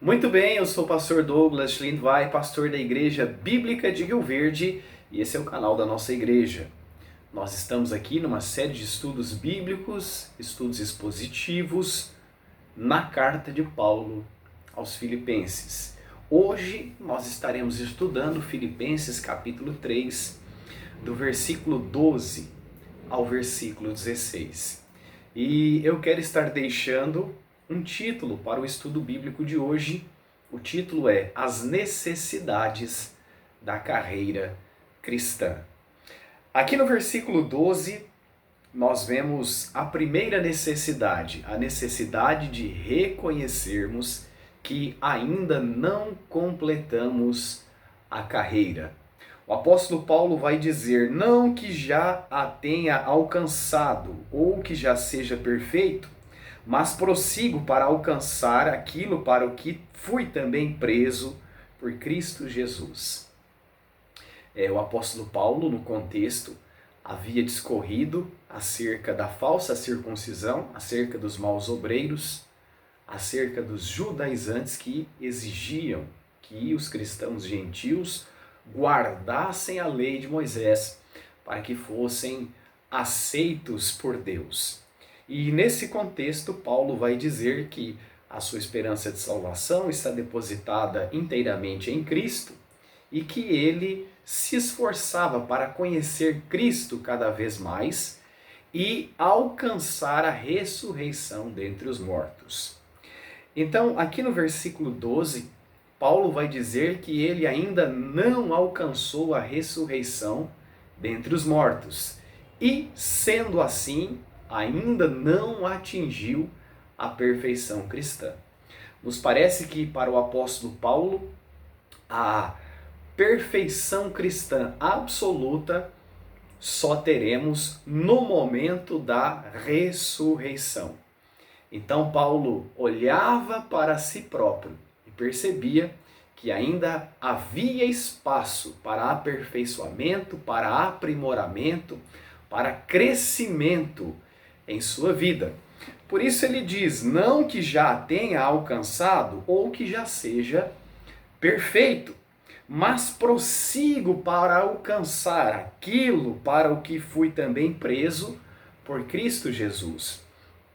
Muito bem, eu sou o pastor Douglas Lindvai, pastor da Igreja Bíblica de Rio Verde, e esse é o canal da nossa igreja. Nós estamos aqui numa série de estudos bíblicos, estudos expositivos, na carta de Paulo aos Filipenses. Hoje nós estaremos estudando Filipenses capítulo 3, do versículo 12 ao versículo 16. E eu quero estar deixando um título para o estudo bíblico de hoje. O título é As Necessidades da Carreira Cristã. Aqui no versículo 12, nós vemos a primeira necessidade, a necessidade de reconhecermos que ainda não completamos a carreira. O apóstolo Paulo vai dizer, não que já a tenha alcançado ou que já seja perfeito, mas prossigo para alcançar aquilo para o que fui também preso por Cristo Jesus. O apóstolo Paulo, no contexto, havia discorrido acerca da falsa circuncisão, acerca dos maus obreiros, acerca dos judaizantes que exigiam que os cristãos gentios guardassem a lei de Moisés para que fossem aceitos por Deus. E nesse contexto, Paulo vai dizer que a sua esperança de salvação está depositada inteiramente em Cristo e que ele se esforçava para conhecer Cristo cada vez mais e alcançar a ressurreição dentre os mortos. Então, aqui no versículo 12, Paulo vai dizer que ele ainda não alcançou a ressurreição dentre os mortos e, sendo assim, ainda não atingiu a perfeição cristã. Nos parece que para o apóstolo Paulo, a perfeição cristã absoluta só teremos no momento da ressurreição. Então Paulo olhava para si próprio e percebia que ainda havia espaço para aperfeiçoamento, para aprimoramento, para crescimento em sua vida. Por isso ele diz, não que já tenha alcançado ou que já seja perfeito, mas prossigo para alcançar aquilo para o que fui também preso por Cristo Jesus.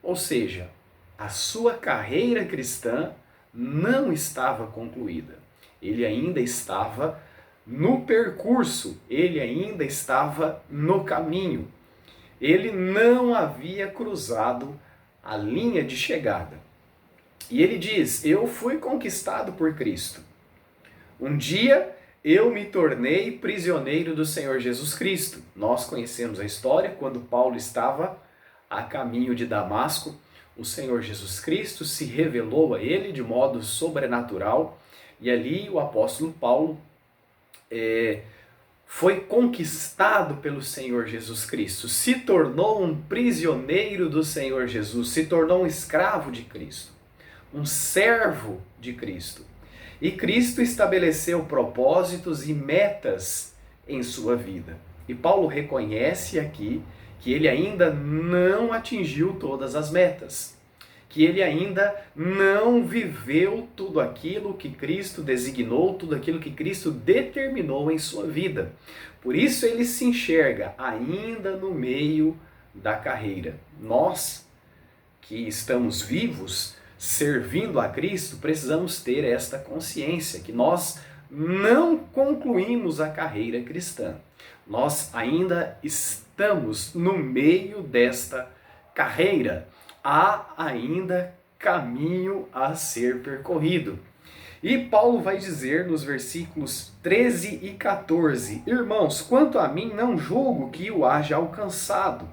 Ou seja, a sua carreira cristã não estava concluída. Ele ainda estava no percurso, ele ainda estava no caminho. Ele não havia cruzado a linha de chegada. E ele diz, eu fui conquistado por Cristo. Um dia eu me tornei prisioneiro do Senhor Jesus Cristo. Nós conhecemos a história, quando Paulo estava a caminho de Damasco, o Senhor Jesus Cristo se revelou a ele de modo sobrenatural, e ali o apóstolo Paulo foi conquistado pelo Senhor Jesus Cristo, se tornou um prisioneiro do Senhor Jesus, se tornou um escravo de Cristo, um servo de Cristo. E Cristo estabeleceu propósitos e metas em sua vida. E Paulo reconhece aqui que ele ainda não atingiu todas as metas, que ele ainda não viveu tudo aquilo que Cristo designou, tudo aquilo que Cristo determinou em sua vida. Por isso ele se enxerga ainda no meio da carreira. Nós que estamos vivos, servindo a Cristo, precisamos ter esta consciência que nós não concluímos a carreira cristã. Nós ainda estamos no meio desta carreira. Há ainda caminho a ser percorrido. E Paulo vai dizer nos versículos 13 e 14, irmãos, quanto a mim não julgo que o haja alcançado,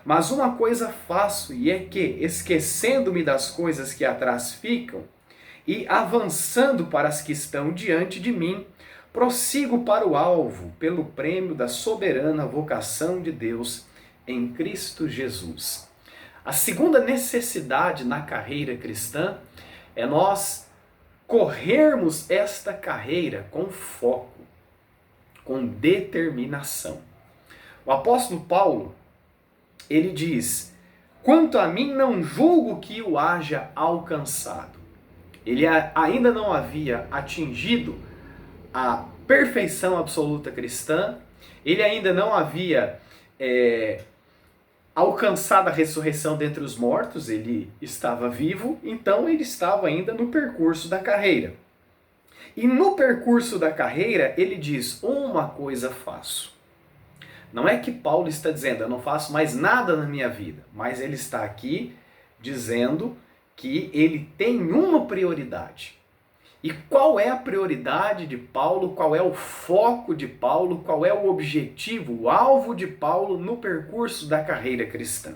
mas uma coisa faço, e é que, esquecendo-me das coisas que atrás ficam, e avançando para as que estão diante de mim, prossigo para o alvo, pelo prêmio da soberana vocação de Deus em Cristo Jesus. A segunda necessidade na carreira cristã é nós corrermos esta carreira com foco, com determinação. O apóstolo Paulo, ele diz, quanto a mim não julgo que o haja alcançado. Ele ainda não havia atingido a perfeição absoluta cristã, ele ainda não havia alcançado a ressurreição dentre os mortos, ele estava vivo, então ele estava ainda no percurso da carreira. E no percurso da carreira, ele diz: uma coisa faço. Não é que Paulo está dizendo, eu não faço mais nada na minha vida, mas ele está aqui dizendo que ele tem uma prioridade. E qual é a prioridade de Paulo? Qual é o foco de Paulo? Qual é o objetivo, o alvo de Paulo no percurso da carreira cristã?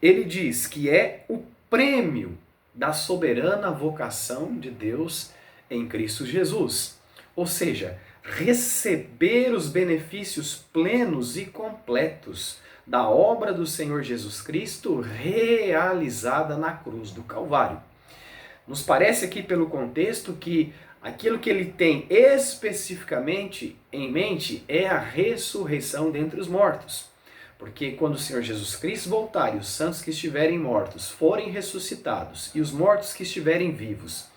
Ele diz que é o prêmio da soberana vocação de Deus em Cristo Jesus. Ou seja, receber os benefícios plenos e completos da obra do Senhor Jesus Cristo realizada na cruz do Calvário. Nos parece aqui pelo contexto que aquilo que ele tem especificamente em mente é a ressurreição dentre os mortos. Porque quando o Senhor Jesus Cristo voltar e os santos que estiverem mortos forem ressuscitados e os mortos que estiverem vivos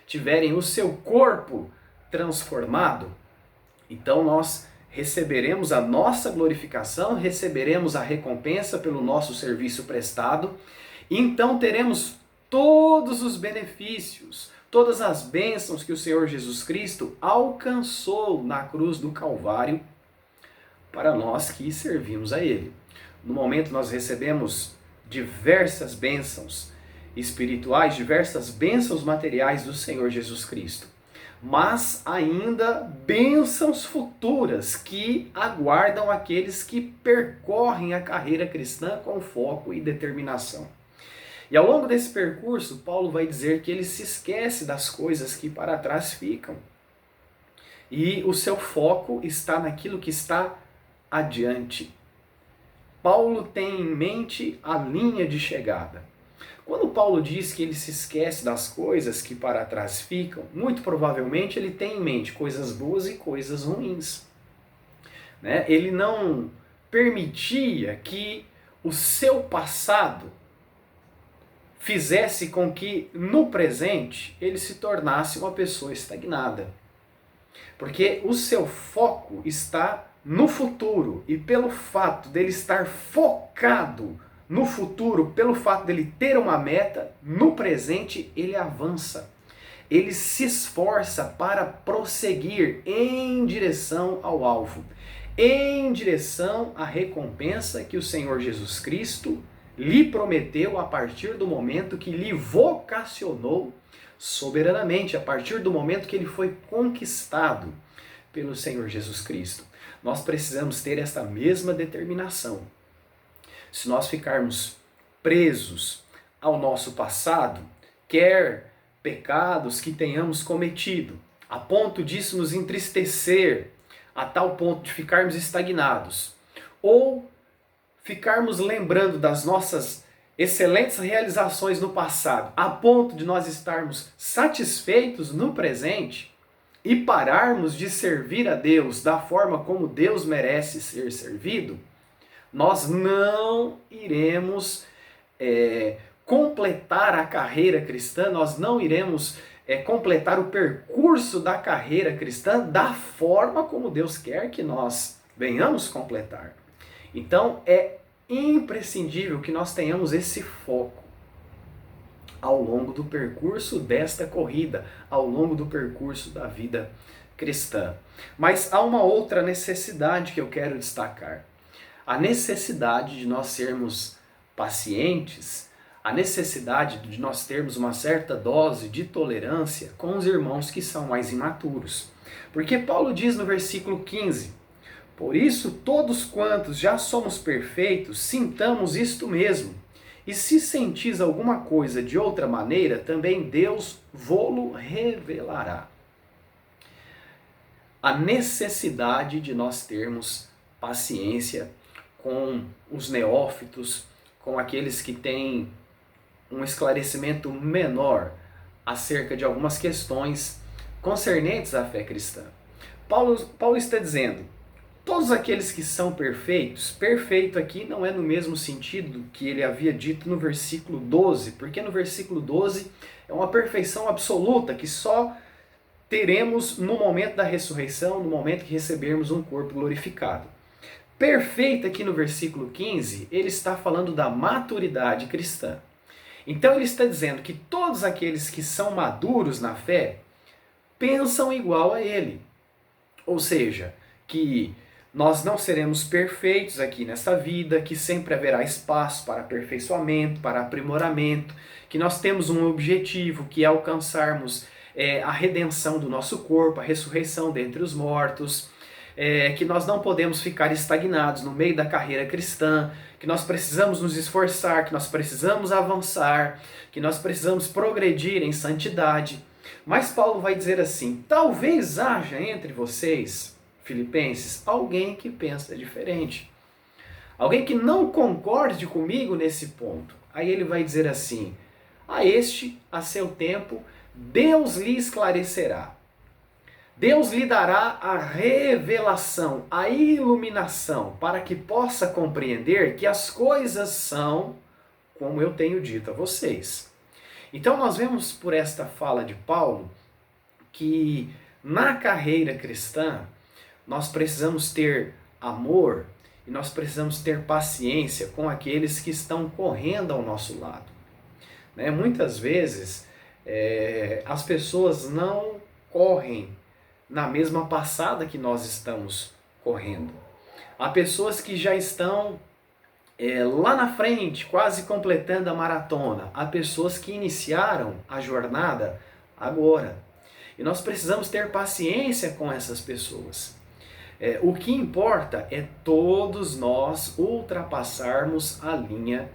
tiverem o seu corpo transformado, então nós receberemos a nossa glorificação, receberemos a recompensa pelo nosso serviço prestado, e então teremos todos os benefícios, todas as bênçãos que o Senhor Jesus Cristo alcançou na cruz do Calvário para nós que servimos a Ele. No momento nós recebemos diversas bênçãos espirituais, diversas bênçãos materiais do Senhor Jesus Cristo, mas ainda bênçãos futuras que aguardam aqueles que percorrem a carreira cristã com foco e determinação. E ao longo desse percurso, Paulo vai dizer que ele se esquece das coisas que para trás ficam. E o seu foco está naquilo que está adiante. Paulo tem em mente a linha de chegada. Quando Paulo diz que ele se esquece das coisas que para trás ficam, muito provavelmente ele tem em mente coisas boas e coisas ruins. Ele não permitia que o seu passado fizesse com que no presente ele se tornasse uma pessoa estagnada. Porque o seu foco está no futuro, e pelo fato dele estar focado no futuro, pelo fato dele ter uma meta, no presente ele avança. Ele se esforça para prosseguir em direção ao alvo, em direção à recompensa que o Senhor Jesus Cristo lhe prometeu a partir do momento que lhe vocacionou soberanamente, a partir do momento que ele foi conquistado pelo Senhor Jesus Cristo. Nós precisamos ter esta mesma determinação. Se nós ficarmos presos ao nosso passado, quer pecados que tenhamos cometido, a ponto disso nos entristecer, a tal ponto de ficarmos estagnados, ou ficarmos lembrando das nossas excelentes realizações no passado, a ponto de nós estarmos satisfeitos no presente e pararmos de servir a Deus da forma como Deus merece ser servido, nós não iremos completar a carreira cristã, nós não iremos completar o percurso da carreira cristã da forma como Deus quer que nós venhamos completar. Então é imprescindível que nós tenhamos esse foco ao longo do percurso desta corrida, ao longo do percurso da vida cristã. Mas há uma outra necessidade que eu quero destacar. A necessidade de nós sermos pacientes, a necessidade de nós termos uma certa dose de tolerância com os irmãos que são mais imaturos. Porque Paulo diz no versículo 15: por isso, todos quantos já somos perfeitos, sintamos isto mesmo. E se sentis alguma coisa de outra maneira, também Deus vô-lo revelará. A necessidade de nós termos paciência com os neófitos, com aqueles que têm um esclarecimento menor acerca de algumas questões concernentes à fé cristã. Paulo está dizendo: Todos aqueles que são perfeitos, perfeito aqui não é no mesmo sentido que ele havia dito no versículo 12, porque no versículo 12 é uma perfeição absoluta que só teremos no momento da ressurreição, no momento que recebermos um corpo glorificado. Perfeito aqui no versículo 15, ele está falando da maturidade cristã. Então ele está dizendo que todos aqueles que são maduros na fé pensam igual a ele. Ou seja, que nós não seremos perfeitos aqui nesta vida, que sempre haverá espaço para aperfeiçoamento, para aprimoramento, que nós temos um objetivo, que é alcançarmos a redenção do nosso corpo, a ressurreição dentre os mortos, que nós não podemos ficar estagnados no meio da carreira cristã, que nós precisamos nos esforçar, que nós precisamos avançar, que nós precisamos progredir em santidade. Mas Paulo vai dizer assim: talvez haja entre vocês, filipenses, alguém que pensa diferente. Alguém que não concorde comigo nesse ponto. Aí ele vai dizer assim: a este, a seu tempo, Deus lhe esclarecerá. Deus lhe dará a revelação, a iluminação, para que possa compreender que as coisas são como eu tenho dito a vocês. Então nós vemos por esta fala de Paulo que na carreira cristã nós precisamos ter amor e nós precisamos ter paciência com aqueles que estão correndo ao nosso lado. Muitas vezes as pessoas não correm na mesma passada que nós estamos correndo. Há pessoas que já estão lá na frente, quase completando a maratona. Há pessoas que iniciaram a jornada agora. E nós precisamos ter paciência com essas pessoas. O que importa é todos nós ultrapassarmos a linha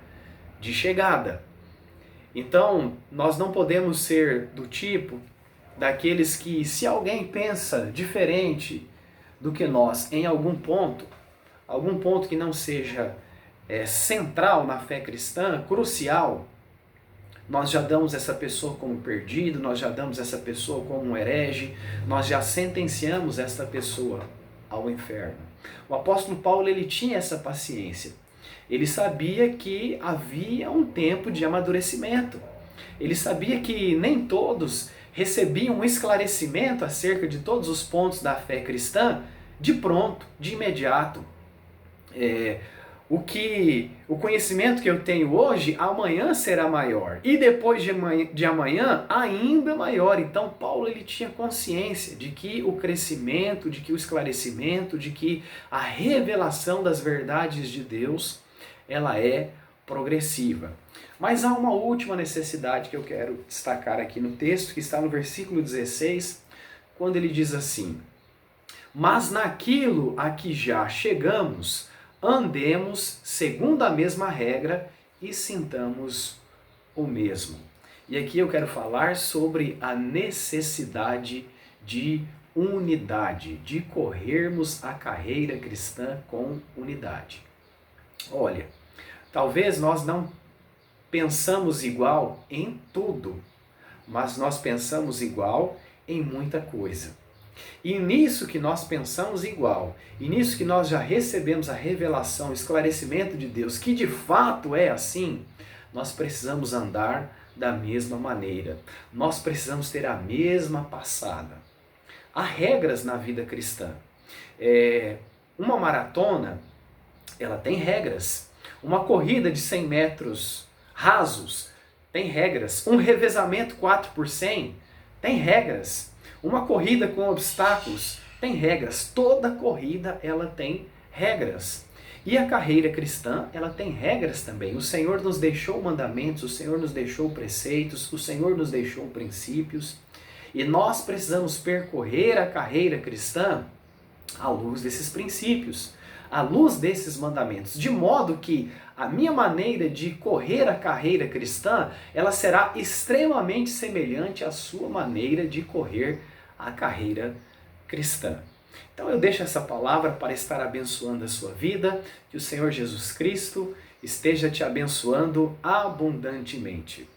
de chegada. Então, nós não podemos ser do tipo daqueles que, se alguém pensa diferente do que nós em algum ponto que não seja central na fé cristã, crucial, nós já damos essa pessoa como perdido, nós já damos essa pessoa como um herege, nós já sentenciamos essa pessoa ao inferno. O apóstolo Paulo, ele tinha essa paciência. Ele sabia que havia um tempo de amadurecimento. Ele sabia que nem todos recebiam um esclarecimento acerca de todos os pontos da fé cristã de pronto, de imediato. O conhecimento que eu tenho hoje, amanhã será maior. E depois de amanhã, ainda maior. Então, Paulo, ele tinha consciência de que o crescimento, de que o esclarecimento, de que a revelação das verdades de Deus, ela é progressiva. Mas há uma última necessidade que eu quero destacar aqui no texto, que está no versículo 16, quando ele diz assim: mas naquilo a que já chegamos, andemos segundo a mesma regra e sintamos o mesmo. E aqui eu quero falar sobre a necessidade de unidade, de corrermos a carreira cristã com unidade. Olha, talvez nós não pensamos igual em tudo, mas nós pensamos igual em muita coisa. E nisso que nós pensamos igual, e nisso que nós já recebemos a revelação, o esclarecimento de Deus, que de fato é assim, nós precisamos andar da mesma maneira. Nós precisamos ter a mesma passada. Há regras na vida cristã. Uma maratona, ela tem regras. Uma corrida de 100 metros rasos tem regras. Um revezamento 4x100 tem regras. Uma corrida com obstáculos tem regras. Toda corrida ela tem regras. E a carreira cristã, ela tem regras também. O Senhor nos deixou mandamentos, o Senhor nos deixou preceitos, o Senhor nos deixou princípios. E nós precisamos percorrer a carreira cristã à luz desses princípios, à luz desses mandamentos, de modo que a minha maneira de correr a carreira cristã, ela será extremamente semelhante à sua maneira de correr a carreira cristã. Então eu deixo essa palavra para estar abençoando a sua vida, que o Senhor Jesus Cristo esteja te abençoando abundantemente.